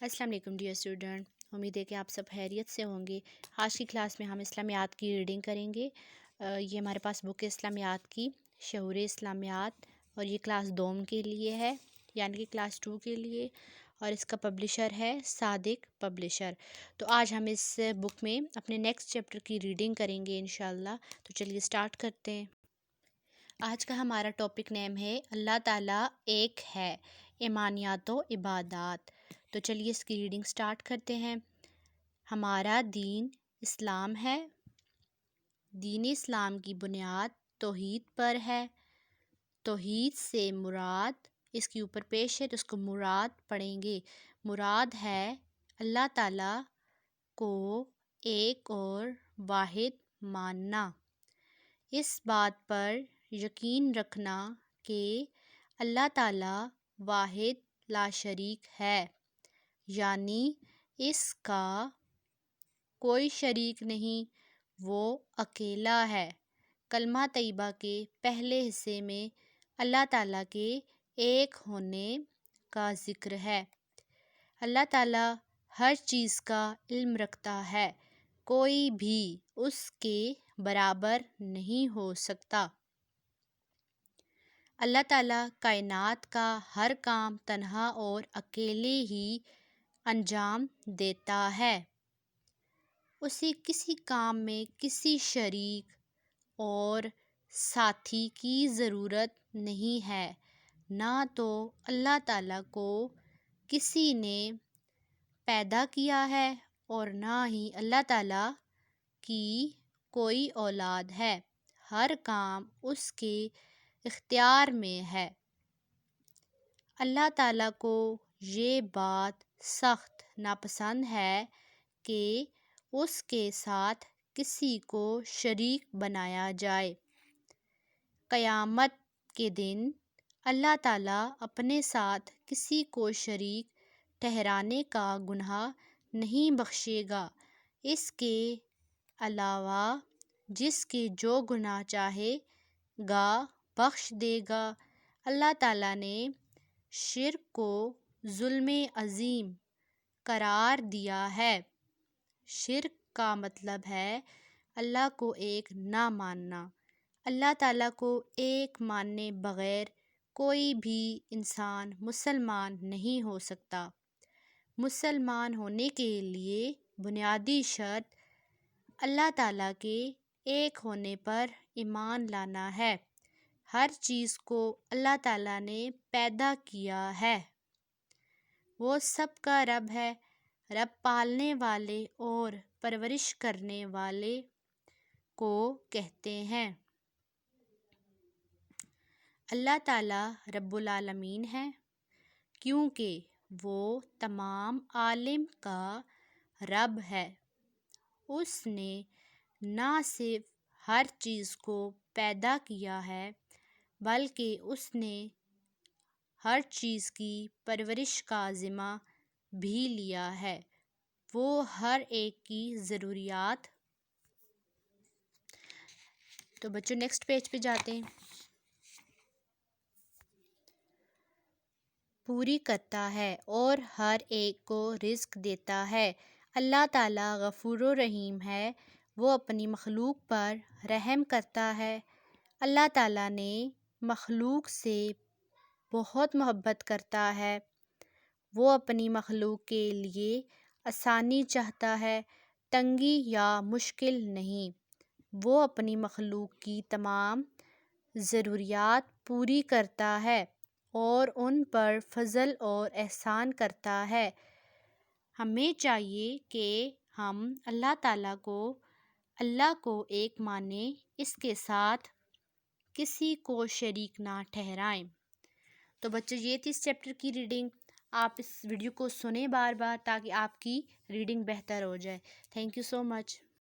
السلام علیکم dear student, امید ہے کہ آپ سب خیریت سے ہوں گے۔ آج کی کلاس میں ہم اسلامیات کی ریڈنگ کریں گے۔ یہ ہمارے پاس بک ہے اسلامیات کی، شعور اسلامیات، اور یہ کلاس دوم کے لیے ہے، یعنی کہ کلاس 2 کے لیے، اور اس کا پبلشر ہے صادق پبلشر۔ تو آج ہم اس بک میں اپنے نیکسٹ چیپٹر کی ریڈنگ کریں گے انشاءاللہ۔ تو چلیے سٹارٹ کرتے ہیں۔ آج کا ہمارا ٹاپک نیم ہے اللہ تعالیٰ ایک ہے، ایمانیات و عبادات۔ تو چلیے اس کی ریڈنگ سٹارٹ کرتے ہیں۔ ہمارا دین اسلام ہے، دین اسلام کی بنیاد توحید پر ہے۔ توحید سے مراد، اس کے اوپر پیش ہے تو اس کو مراد پڑھیں گے۔ مراد ہے اللہ تعالیٰ کو ایک اور واحد ماننا، اس بات پر یقین رکھنا کہ اللہ تعالیٰ واحد لا شریک ہے، یعنی اس کا کوئی شریک نہیں، وہ اکیلا ہے۔ کلمہ طیبہ کے پہلے حصے میں اللہ تعالیٰ کے ایک ہونے کا ذکر ہے۔ اللہ تعالیٰ ہر چیز کا علم رکھتا ہے، کوئی بھی اس کے برابر نہیں ہو سکتا۔ اللہ تعالیٰ کائنات کا ہر کام تنہا اور اکیلے ہی انجام دیتا ہے۔ اسے کسی کام میں کسی شریک اور ساتھی کی ضرورت نہیں ہے، نہ تو اللہ تعالیٰ کو کسی نے پیدا کیا ہے اور نہ ہی اللہ تعالیٰ کی کوئی اولاد ہے۔ ہر کام اس کے اختیار میں ہے۔ اللہ تعالیٰ کو یہ بات سخت ناپسند ہے کہ اس کے ساتھ کسی کو شریک بنایا جائے۔ قیامت کے دن اللہ تعالیٰ اپنے ساتھ کسی کو شریک ٹھہرانے کا گناہ نہیں بخشے گا، اس کے علاوہ جس کے جو گناہ چاہے گا بخش دے گا۔ اللہ تعالیٰ نے شرک کو ظلم عظیم قرار دیا ہے۔ شرک کا مطلب ہے اللہ کو ایک نہ ماننا۔ اللہ تعالیٰ کو ایک مانے بغیر کوئی بھی انسان مسلمان نہیں ہو سکتا۔ مسلمان ہونے کے لیے بنیادی شرط اللہ تعالیٰ کے ایک ہونے پر ایمان لانا ہے۔ ہر چیز کو اللہ تعالیٰ نے پیدا کیا ہے۔ وہ سب کا رب ہے۔ رب پالنے والے اور پرورش کرنے والے کو کہتے ہیں۔ اللہ تعالیٰ رب العالمین ہے، کیونکہ وہ تمام عالم کا رب ہے۔ اس نے نہ صرف ہر چیز کو پیدا کیا ہے بلکہ اس نے ہر چیز کی پرورش کا ذمہ بھی لیا ہے۔ وہ ہر ایک کی ضروریات تو بچوں نیکسٹ پیج پہ جاتے ہیں۔ پوری کرتا ہے اور ہر ایک کو رزق دیتا ہے۔ اللہ تعالیٰ غفور و رحیم ہے، وہ اپنی مخلوق پر رحم کرتا ہے۔ اللہ تعالیٰ نے مخلوق سے بہت محبت کرتا ہے۔ وہ اپنی مخلوق کے لیے آسانی چاہتا ہے، تنگی یا مشکل نہیں۔ وہ اپنی مخلوق کی تمام ضروریات پوری کرتا ہے اور ان پر فضل اور احسان کرتا ہے۔ ہمیں چاہیے کہ ہم اللہ کو ایک مانیں، اس کے ساتھ کسی کو شریک نہ ٹھہرائیں۔ تو بچے یہ تھی اس چیپٹر کی ریڈنگ۔ آپ اس ویڈیو کو سنیں بار بار تاکہ آپ کی ریڈنگ بہتر ہو جائے۔ Thank you so much.